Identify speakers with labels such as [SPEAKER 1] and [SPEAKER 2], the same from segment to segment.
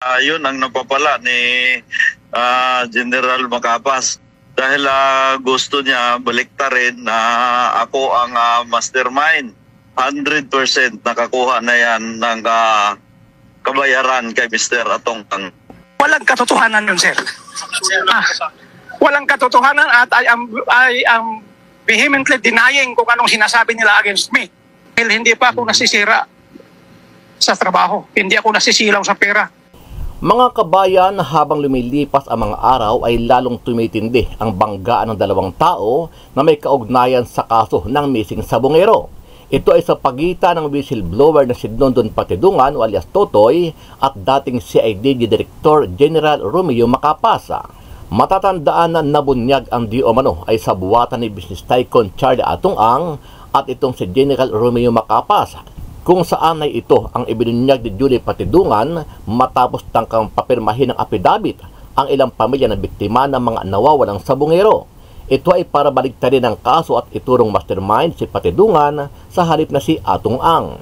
[SPEAKER 1] Yun ang napapala ni General Macapas dahil gusto niya baliktarin na ako ang mastermind. 100% nakakuha na yan ng kabayaran kay Mr. Atongtang.
[SPEAKER 2] Walang katotohanan yun, sir. Walang katotohanan at I am vehemently denying kung anong sinasabi nila against me. Dahil hindi pa ako nasisira sa trabaho. Hindi ako nasisilaw sa pera.
[SPEAKER 3] Mga kabayan, habang lumilipas ang mga araw ay lalong tumitindi ang banggaan ng dalawang tao na may kaugnayan sa kaso ng missing sabongero. Ito ay sa pagitan ng whistleblower na si Dondon Patidungan o alias Totoy at dating CIDG Director General Romeo Macapasa. Matatandaan na nabunyag ang di umano ay sa buwatan ni business tycoon Charlie Atong-ang at itong si General Romeo Macapasa, kung saan ay ito ang ibinunyag ni Julie Patidungan matapos tangkang papirmahin ng apidabit ang ilang pamilya na biktima ng mga nawawalang sabongero. Ito ay para baligtarin ang kaso at iturong mastermind si Patidungan sa halip na si Atong-ang.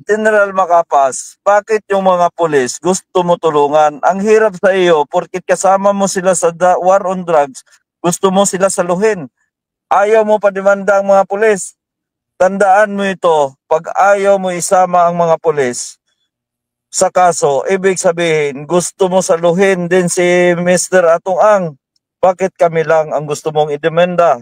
[SPEAKER 1] General Macapas, bakit yung mga pulis gusto mo tulungan? Ang hirap sa iyo, porkit kasama mo sila sa war on drugs, gusto mo sila saluhin. Ayaw mo pa demanda ang mga pulis. Tandaan mo ito, pag ayaw mo isama ang mga pulis sa kaso, ibig sabihin, gusto mo saluhin din si Mr. Atong-ang. Bakit kami lang ang gusto mong idemanda?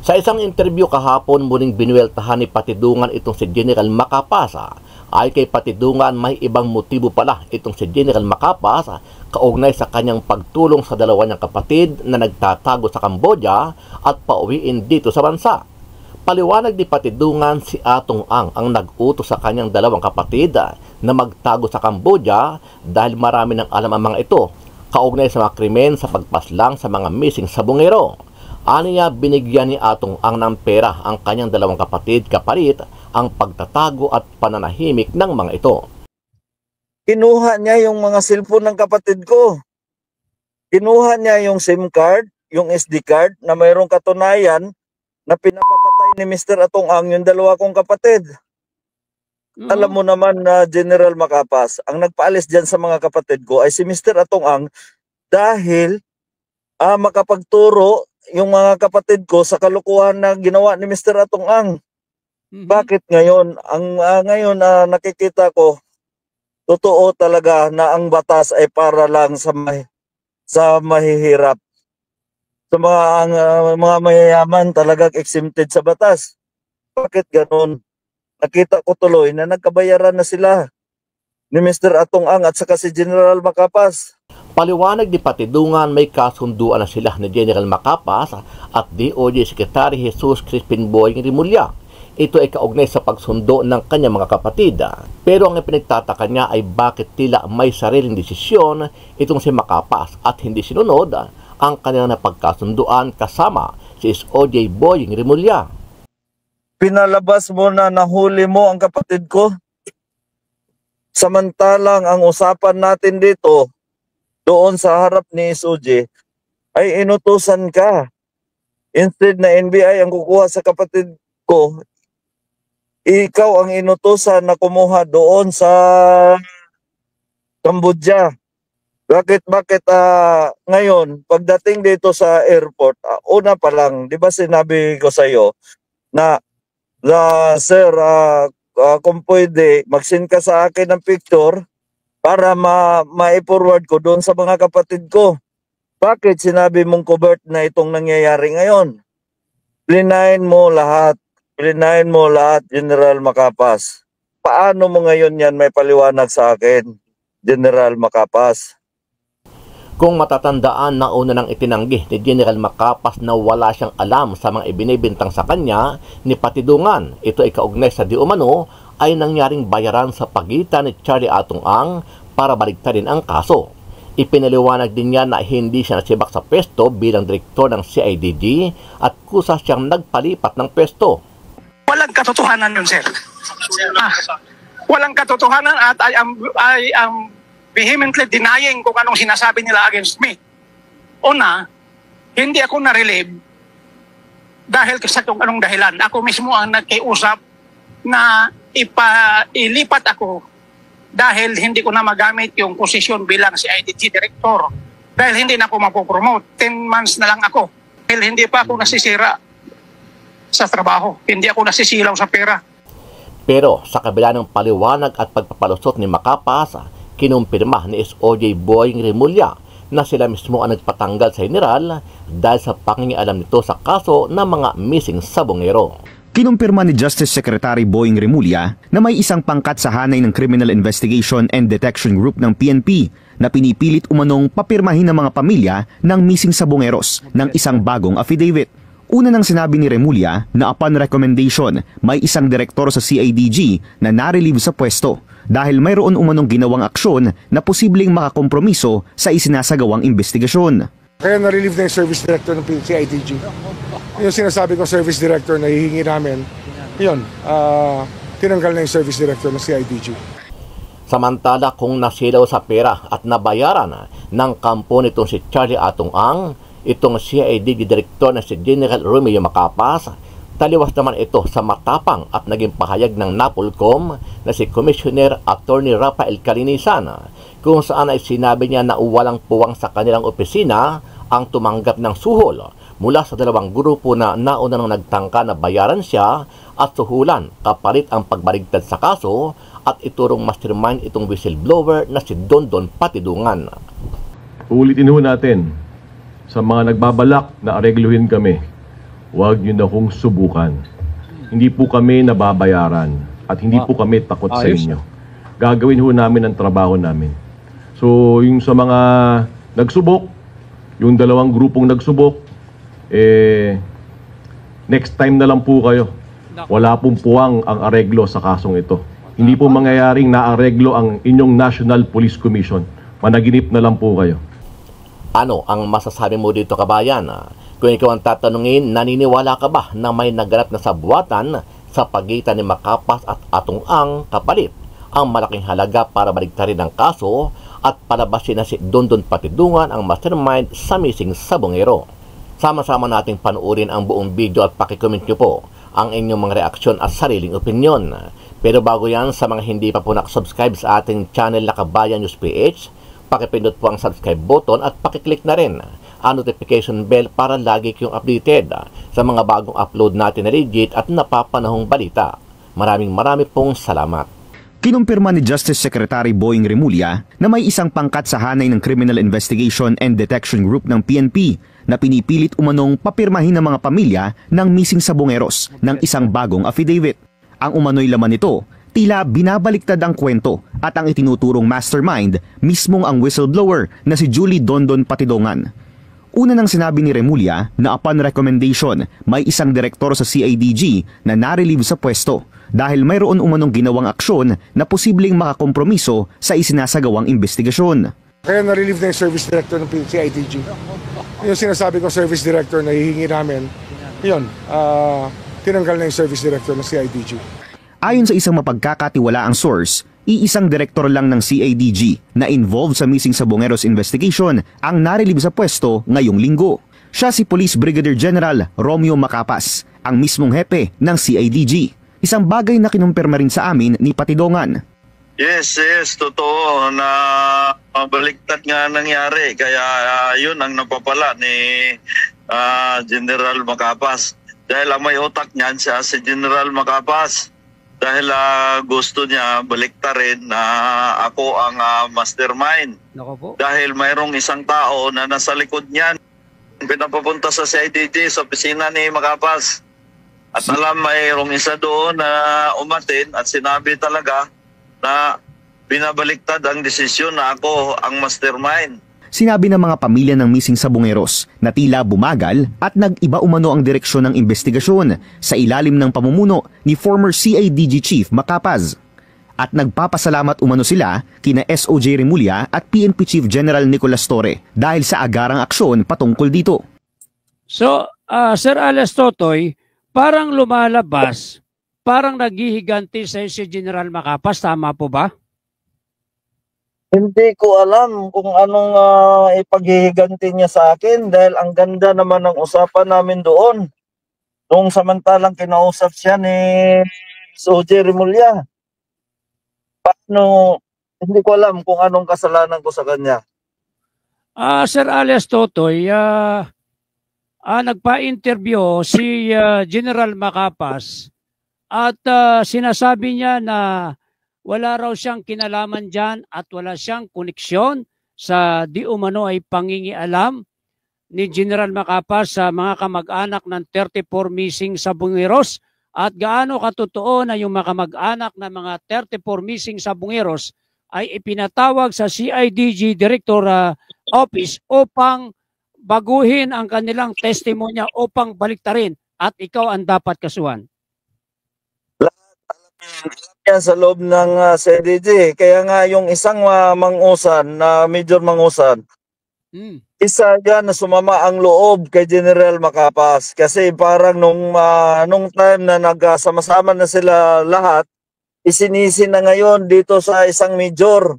[SPEAKER 3] Sa isang interview kahapon, muling binuweltahan ni Patidungan itong si General Macapasa. Ay kay Patidungan, may ibang motibo pala itong si General Macapasa kaugnay sa kanyang pagtulong sa dalawa niyang kapatid na nagtatago sa Cambodia at pauwiin dito sa bansa. Paliwanag ni Patidungan, si Atong-ang ang nag-utos sa kanyang dalawang kapatid na magtago sa Cambodia dahil marami nang alam ang mga ito kaugnay sa mga krimen sa pagpaslang sa mga missing sabongero. Aniya, binigyan ni Atong-ang ng pera ang kanyang dalawang kapatid kapalit ang pagtatago at pananahimik ng mga ito.
[SPEAKER 1] Kinuha niya yung mga cellphone ng kapatid ko. Kinuha niya yung SIM card, yung SD card na mayroong katunayan na pinapapatay ni Mr. Atong-ang yung dalawa kong kapatid. Alam mo naman na General Macapas, ang nagpaalis dyan sa mga kapatid ko ay si Mr. Atong-ang dahil makapagturo yung mga kapatid ko sa kalukuhan na ginawa ni Mr. Atong-ang. Bakit ngayon? Ngayon nakikita ko, totoo talaga na ang batas ay para lang sa mahihirap. Sa mga mayayaman talagang exempted sa batas. Bakit ganun? Nakita ko tuloy na nagkabayaran na sila ni Mr. Atong-ang at saka si General Macapas.
[SPEAKER 3] Paliwanag ni Patidungan, may kasunduan na sila ni General Macapas at DOJ Secretary Jesus Crispin Boying Rimulya. Ito ay kaugnay sa pagsundo ng kanyang mga kapatid. Pero ang pinagtataka niya ay bakit tila may sariling desisyon itong si Macapas at hindi sinunod ang kanilang napagkasunduan kasama si SOJ Boying Rimulya.
[SPEAKER 1] Pinalabas mo na nahuli mo ang kapatid ko. Samantalang ang usapan natin dito, doon sa harap ni SOJ, ay inutusan ka. Instead na NBI ang kukuha sa kapatid ko, ikaw ang inutusan na kumuha doon sa Cambodia. Bakit ngayon, pagdating dito sa airport, una pa lang, di ba sinabi ko sa iyo na sir, kung pwede, mag-send ka sa akin ng picture para ma-forward ko doon sa mga kapatid ko. Bakit sinabi mong covert na itong nangyayari ngayon? Plinahin mo lahat, General Macapas. Paano mo ngayon yan may paliwanag sa akin, General Macapas?
[SPEAKER 3] Kung matatandaan, nauna nang itinanggi ni General Macapas na wala siyang alam sa mga ibinibintang sa kanya ni Patidungan. Ito ay kaugnay sa di umano ay nangyaring bayaran sa pagitan ni Charlie Atong-ang para baligtarin ang kaso. Ipinaliwanag din niya na hindi siya nasibak sa pwesto bilang direktor ng CIDG at kusa siyang nagpalipat ng pwesto.
[SPEAKER 2] Walang katotohanan yun, sir. Walang katotohanan at I am vehemently denying kung anong sinasabi nila against me. Una, hindi ako na-relieve dahil sa kung anong dahilan. Ako mismo ang nagkiusap na ilipat ako dahil hindi ko na magamit yung posisyon bilang CIDG Director. Dahil hindi na ako mapopromote. 10 months na lang ako. Dahil hindi pa ako nasisira sa trabaho. Hindi ako nasisilaw sa pera.
[SPEAKER 3] Pero sa kabila ng paliwanag at pagpapalusot ni Macapas, kinumpirma ni SOJ Boying Remulla na sila mismo ang nagpatanggal sa general dahil sa pangingialam nito sa kaso ng mga missing sabongero.
[SPEAKER 4] Kinumpirma ni Justice Secretary Boying Remulla na may isang pangkat sa hanay ng Criminal Investigation and Detection Group ng PNP na pinipilit umanong papirmahin ng mga pamilya ng missing sabongeros ng isang bagong affidavit. Una nang sinabi ni Remulla na upon recommendation, may isang direktor sa CIDG na narelieve sa pwesto dahil mayroon umanong ginawang aksyon na posibleng makakompromiso sa isinasagawang investigasyon.
[SPEAKER 5] Kaya na-relieve na yung service director ng CIDG. Yung sinasabi ko service director na hihingi namin, yun, tinanggal na yung service director ng CIDG.
[SPEAKER 3] Samantala kung nasilaw sa pera at nabayaran ng kampo nitong si Charlie Atong Ang, itong CIDG Director na si General Romeo Macapas, taliwas naman ito sa matapang at naging pahayag ng NAPOLCOM na si Commissioner Attorney Rafael Calinisan, kung saan ay sinabi niya na walang puwang sa kanilang opisina ang tumanggap ng suhol mula sa dalawang grupo na nauna nang nagtangka na bayaran siya at suhulan kapalit ang pagbaligtad sa kaso at iturong mastermind itong whistleblower na si Dondon Patidungan.
[SPEAKER 6] Uulitin ho natin sa mga nagbabalak na aregluhin kami, huwag niyo na kong subukan. Hindi po kami nababayaran at hindi po kami takot sa inyo. Gagawin ho namin ang trabaho namin. So yung sa mga nagsubok, yung dalawang grupong nagsubok, next time na lang po kayo. Wala pong puwang ang areglo sa kasong ito. Hindi po mangyayaring naareglo ang inyong National Police Commission. Managinip na lang po kayo.
[SPEAKER 3] Ano ang masasabi mo dito, kabayan? Kung ikaw ang tatanungin, naniniwala ka ba na may naganap na sabuatan sa pagitan ni Macapas at Atong Ang kapalit ang malaking halaga para baligtarin ang kaso at palabasin na si Dondon Patidungan ang mastermind sa missing sabongero? Sama-sama nating panuorin ang buong video at pakicomment nyo po ang inyong mga reaksyon at sariling opinyon. Pero bago yan, sa mga hindi pa po nakasubscribe sa ating channel na Kabayan News PH, pakipindot po ang subscribe button at pakiclick na rin ang notification bell para lagi kayong updated sa mga bagong upload natin na legit at napapanahong balita. Maraming pong salamat.
[SPEAKER 4] Kinumpirma ni Justice Secretary Boying Remulla na may isang pangkat sa hanay ng Criminal Investigation and Detection Group ng PNP na pinipilit umanong papirmahin ng mga pamilya ng missing sabongeros ng isang bagong affidavit. Ang umano'y laman nito, tila binabaliktad ang kwento at ang itinuturong mastermind mismong ang whistleblower na si Julie Dondon Patidungan. Una nang sinabi ni Remulla na upon recommendation, may isang direktor sa CIDG na narelieve sa pwesto dahil mayroon umanong ginawang aksyon na posibleng makakompromiso sa isinasagawang investigasyon.
[SPEAKER 5] Kaya na-relieve na yung service director ng CIDG. Yung sinasabi ko service director na hihingi namin, yun, tinanggal na yung service director ng CIDG.
[SPEAKER 4] Ayon sa isang mapagkakatiwalaang source, iisang direktor lang ng CIDG na involved sa missing sabongeros investigation ang narelieve sa pwesto ngayong linggo. Siya si Police Brigadier General Romeo Macapas, ang mismong hepe ng CIDG. Isang bagay na kinumpirma rin sa amin ni Patidungan.
[SPEAKER 1] Yes, totoo na baliktad nga nangyari. Kaya yun ang napapala ni General Macapas. Dahil ang may utak niyan siya si General Macapas. Dahil gusto niya baliktarin na ako ang mastermind. Dahil mayroong isang tao na nasa likod niyan. Pinapapunta sa CIDG sa opisina ni Macapas. At alam mayroong isa doon na umatin at sinabi talaga na binabaliktad ang desisyon na ako ang mastermind.
[SPEAKER 4] Sinabi ng mga pamilya ng missing sabongeros na tila bumagal at nag-iba umano ang direksyon ng investigasyon sa ilalim ng pamumuno ni former CIDG Chief Macapas. At nagpapasalamat umano sila kina SOJ Remulla at PNP Chief General Nicolas Torre dahil sa agarang aksyon patungkol dito.
[SPEAKER 7] So, Sir Alias Totoy, parang lumalabas, parang naghihiganti sa si General Macapas, tama po ba?
[SPEAKER 1] Hindi ko alam kung anong ipaghihiganti niya sa akin dahil ang ganda naman ng usapan namin doon. Nung samantalang kinausap siya ni SOJ Remulla. Paano Hindi ko alam kung anong kasalanan ko sa kanya.
[SPEAKER 7] Sir alias Totoy, nagpa-interview si General Macapas at sinasabi niya na wala raw siyang kinalaman dyan at wala siyang koneksyon sa di umano ay pangingialam ni General Macapas sa mga kamag-anak ng 34 missing sabungeros. At gaano katotoo na yung mga kamag-anak ng mga 34 missing sabungeros ay ipinatawag sa CIDG Director Office upang baguhin ang kanilang testimonya upang baliktarin at ikaw ang dapat kasuhan.
[SPEAKER 1] Yan sa loob ng CIDG. Kaya nga yung isang mangusan na Major Mangusan, isa yan na sumama ang loob kay General Macapas kasi parang nung time na nagsama-sama na sila lahat, isinisi na ngayon dito sa isang major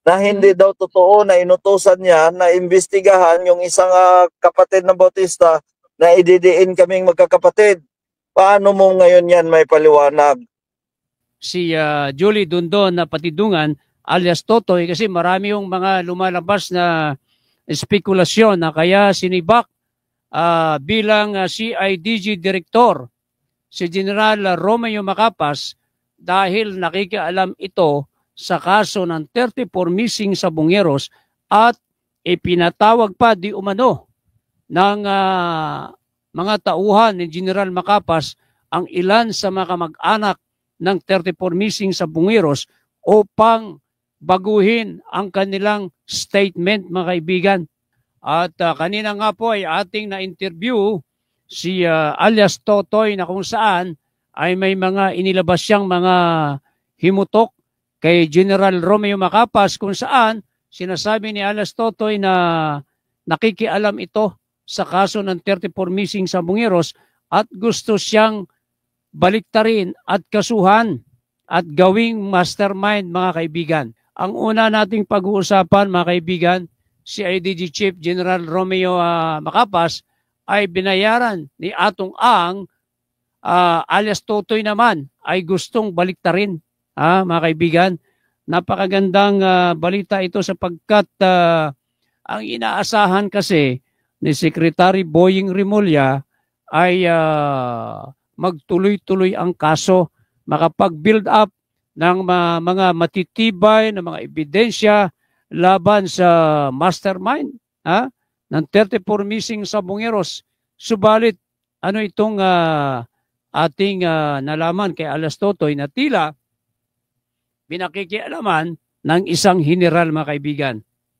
[SPEAKER 1] na hindi daw totoo na inutusan niya na imbestigahan yung isang kapatid ng Bautista na ididiin kaming magkakapatid. Paano mo ngayon yan may paliwanag?
[SPEAKER 7] Si Julie Dundon na Patidungan alias Totoy kasi marami yung mga lumalabas na spekulasyon na kaya sinibak bilang CIDG Director si General Romeo Macapas dahil nakikialam ito sa kaso ng 34 missing sabungeros at ipinatawag pa di umano ng mga tauhan ni General Macapas ang ilan sa mga kamag-anak ng 34 missing sabungeros upang baguhin ang kanilang statement, mga kaibigan. At kanina nga po ay ating na-interview si alias Totoy na kung saan ay may mga inilabas siyang mga himutok kay General Romeo Macapas kung saan sinasabi ni alias Totoy na nakikialam ito sa kaso ng 34 missing sabungeros at gusto siyang baliktarin at kasuhan at gawing mastermind, mga kaibigan. Ang una nating pag-uusapan, mga kaibigan, si IDG Chief General Romeo Macapas ay binayaran ni Atong Ang alias Totoy naman ay gustong baliktarin, mga kaibigan. Napakagandang balita ito sapagkat ang inaasahan kasi ni Secretary Boying Rimulya ay magtuloy-tuloy ang kaso, makapag-build up ng mga matitibay na mga ebidensya laban sa mastermind ng 34 missing sabungeros. Subalit, ano itong ating nalaman kay alias Totoy na tila pinakikialaman ng isang general, mga kaibigan.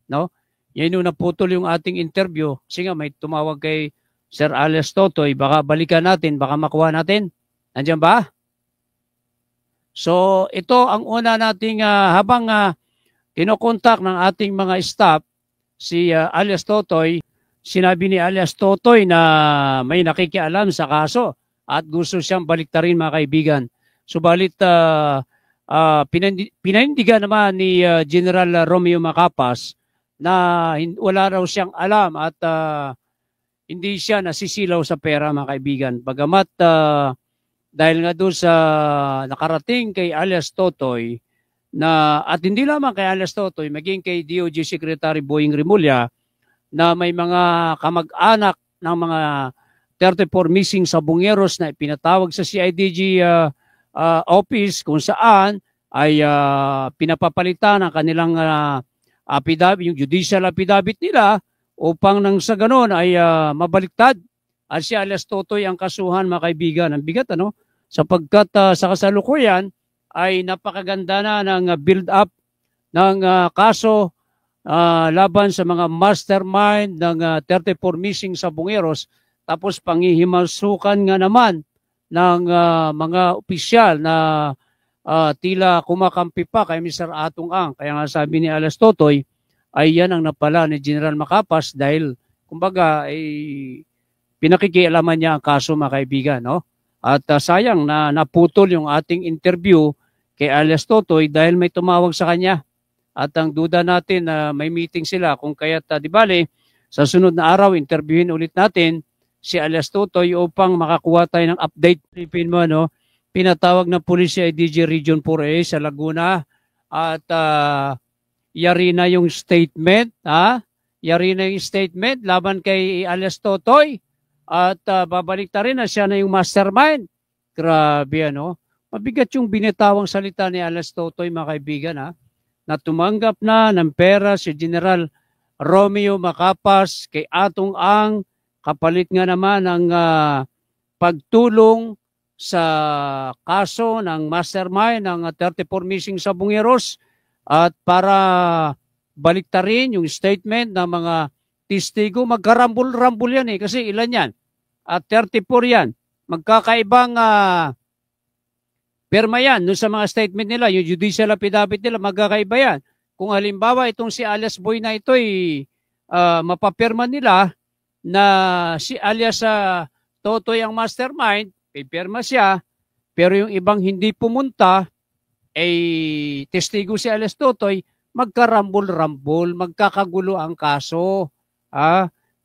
[SPEAKER 7] No? Yan yung naputol yung ating interview. Kasi nga may tumawag kay Sir alias Totoy, baka balikan natin, baka makuha natin. Nandiyan ba? So ito ang una nating habang kinokontak ng ating mga staff, si alias Totoy, sinabi ni alias Totoy na may nakikialam sa kaso at gusto siyang baliktarin, mga kaibigan. Subalit pinanindigan naman ni General Romeo Macapas na wala raw siyang alam at hindi siya nasisilaw sa pera, mga kaibigan. Bagamat dahil nga doon sa nakarating kay alias Totoy na at hindi lamang kay alias Totoy, maging kay DOJ Secretary Boying Rimulya na may mga kamag-anak ng mga 34 missing sabungeros na ipinatawag sa CIDG office kung saan ay pinapapalitan ang kanilang affidavit, yung judicial affidavit nila upang nang sa ganon ay mabaliktad at si alias Totoy ang kasuhan, mga kaibigan. Ang bigat, ano? Sapagkat sa kasalukuyan ay napakaganda na ng build-up ng kaso laban sa mga mastermind ng 34 missing sabungeros. Tapos pangihimasukan nga naman ng mga opisyal na tila kumakampi pa kay Mr. Atong Ang. Kaya nga sabi ni alias Totoy ay yan ang napala ni General Macapas dahil kumbaga ay pinakikialaman niya ang kaso, mga kaibigan, no? At sayang na naputol yung ating interview kay alias Totoy dahil may tumawag sa kanya. At ang duda natin na may meeting sila kung kaya't di bale, sa sunod na araw interviewin ulit natin si alias Totoy upang makakuha tayo ng update. Pilipin mo, no? Pinatawag ng pulisya IDG Region 4A sa Laguna at yari na yung statement, yari na yung statement laban kay alias Totoy at babalik na rin na siya na yung mastermind. Grabe ano. Mabigat yung binitawang salita ni alias Totoy, mga kaibigan, na tumanggap na ng pera si General Romeo Macapas kay Atong Ang, kapalit nga naman ng pagtulong sa kaso ng mastermind ng 34 missing Sabongeros at para baliktarin yung statement ng mga testigo. Magkarambul-rambul yan kasi ilan yan? 34 yan. Magkakaibang perma yan no, sa mga statement nila, yung judicial affidavit nila, magkakaiba yan. Kung halimbawa itong si alias Boy na ito mapapirma nila na si alias Totoy ang mastermind, pipirma siya, pero yung ibang hindi pumunta, testigo si alias Totoy, magkarambol-rambol, magkakagulo ang kaso.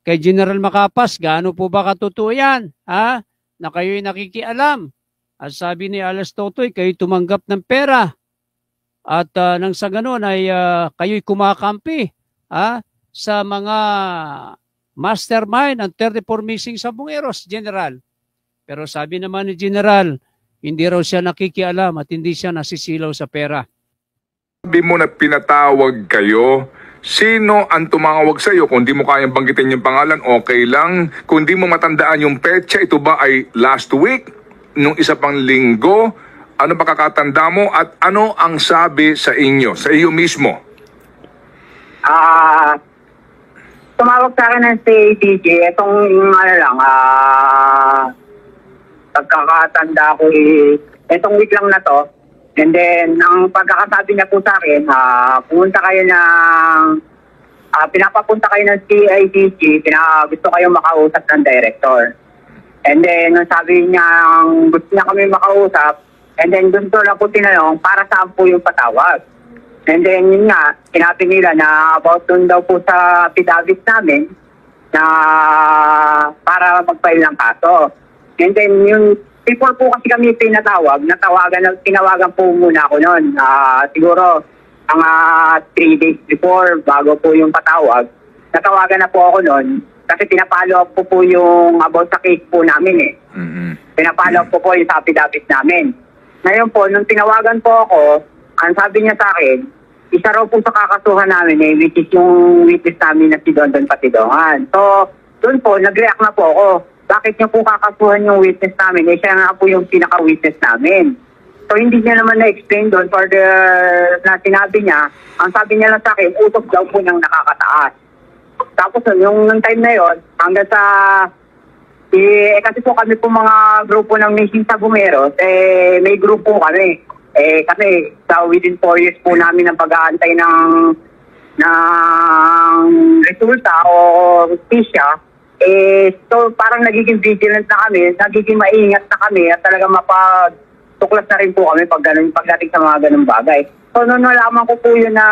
[SPEAKER 7] Kay General Macapas, gaano po ba katotoo yan? Na kayo'y nakikialam. At sabi ni alias Totoy, kayo tumanggap ng pera. At nang sa ganon ay kayo'y kumakampi sa mga mastermind ng 34 missing Sabongeros, General. Pero sabi naman ni General, hindi raw siya nakikialam at hindi siya nasisilaw sa pera.
[SPEAKER 8] Sabi mo na pinatawag kayo, sino ang tumawag sa iyo? Kung di mo kayang banggitin yung pangalan, okay lang. Kung di mo matandaan yung petsa, ito ba ay last week? Nung isa pang linggo? Ano ba kakatanda mo? At ano ang sabi sa inyo, sa iyo mismo?
[SPEAKER 9] Tumawag sa akin ng CATJ, itong pagkakatanda ko itong week lang na to. And then, ang pagkakasabi niya po sa akin, pinapapunta kayo ng CIDG, gusto kayo makausap ng director. And then, nung sabi niya, gusto niya kami makausap, and then doon to lang po tinanong, para saan po yung patawag? And then, yun nga, sinabi nila na about doon daw po sa affidavit namin na para mag-file ng kaso. And then, yung before po kasi kami tinawagan po muna ako noon. Siguro, mga 3 days before, bago po yung patawag, natawagan na po ako noon kasi pinapalo up po yung about sa case po namin Pinapalo up po yung sa affidavit namin. Ngayon po, nung tinawagan po ako, ang sabi niya sa akin, isa raw po sa kakasuhan namin which is yung witness namin na si Dondon Patidongan. So, doon po, nag-react na po ako. Bakit niyo po kakasuhan yung witness namin? Siya nga po yung pinaka-witness namin. So, hindi niya naman na-explain doon na sinabi niya. Ang sabi niya lang sa akin, utos daw po niyang nakakataas. Tapos, yung time na yon hanggang sa kasi po kami po mga grupo ng missing Sabongeros, may grupo kami. Kasi within 4 years po namin ang pag-aantay ng resulta o justisya, so parang nagiging vigilant na kami, nagiging maingat na kami at talagang mapagtuklas na rin po kami pagdating sa mga ganung bagay. So noon nalaman ko po yun na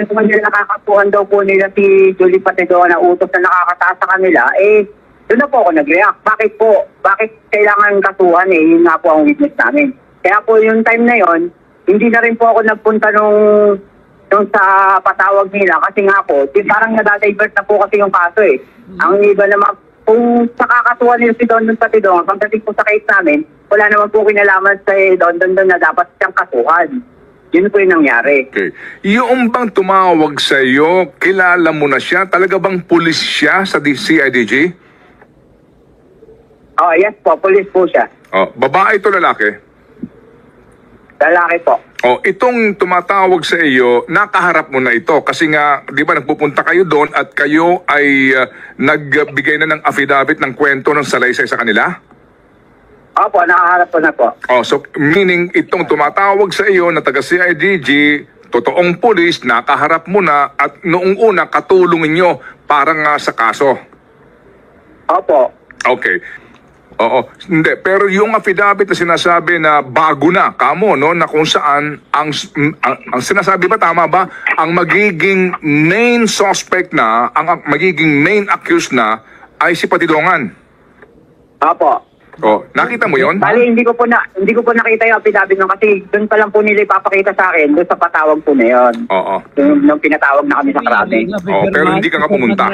[SPEAKER 9] kung nila nakakapuhan daw po nila si Julie Patidongan na utos na nakakataas sa kanila, doon na po ako nag-react. Bakit po? Bakit kailangan kasuhan Yun nga po ang witness namin. Kaya po yung time na yon, hindi na rin po ako nagpunta nung sa patawag nila kasi nga po, parang nadadivert na po kasi yung kaso Ang iba naman, kung sakakatuwa nila si Dondon Patidongan, pagdating po sa case namin, wala naman po kinalaman sa Dondon na dapat siyang kasuhan. Yun po yung nangyari.
[SPEAKER 8] Okay. Yung bang tumawag sa iyo, kilala mo na siya? Talaga bang pulis siya sa CIDG?
[SPEAKER 9] Oh, yes po, pulis po siya.
[SPEAKER 8] Babae ito lalaki?
[SPEAKER 9] Lalaki po.
[SPEAKER 8] Itong tumatawag sa iyo, nakaharap mo na ito kasi nga, di ba, nagpupunta kayo doon at kayo ay nagbigay na ng affidavit ng kwento ng salaysay sa kanila?
[SPEAKER 9] Opo, nakaharap po na po.
[SPEAKER 8] So meaning itong tumatawag sa iyo na taga CIDG, totoong pulis, nakaharap mo na at noong una katulong niyo para nga sa kaso?
[SPEAKER 9] Opo.
[SPEAKER 8] Okay. Oo, hindi. Pero yung affidavit na sinasabi na bago na, kamo, no, na kung saan, ang sinasabi ba, tama ba, ang magiging main suspect na, ang magiging main accused na, ay si Patidongan.
[SPEAKER 9] Opo.
[SPEAKER 8] Oh, nakita mo yon?
[SPEAKER 9] Bali, hindi ko po nakita yung affidavit nun kasi doon pa lang po nila ipapakita sa akin, doon sa patawag po na yun.
[SPEAKER 8] Oo.
[SPEAKER 9] Nung pinatawag na kami sa krami.
[SPEAKER 8] Oh, pero hindi ka nga pumunta.